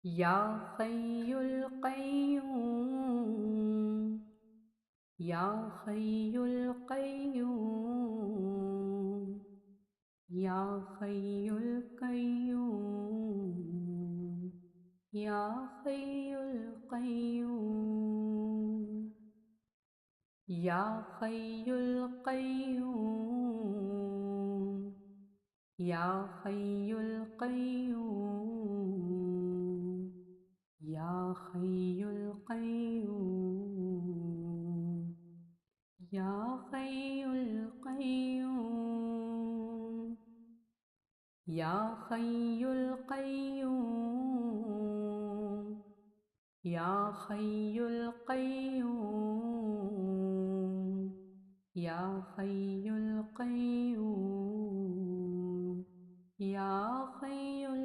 या हय्युल क़य्यूम, या हय्युल क़य्यूम, या हय्युल क़य्यूम, या हय्युल क़य्यूम, या हय्युल क़य्यूम, या हय्युल क़य्यूम, या हय्युल क़य्यूम, या हय्युल क़य्यूम, या हय्युल क़य्यूम, या हय्युल क़य्यूम, या हय्युल क़य्यूम, या हय्युल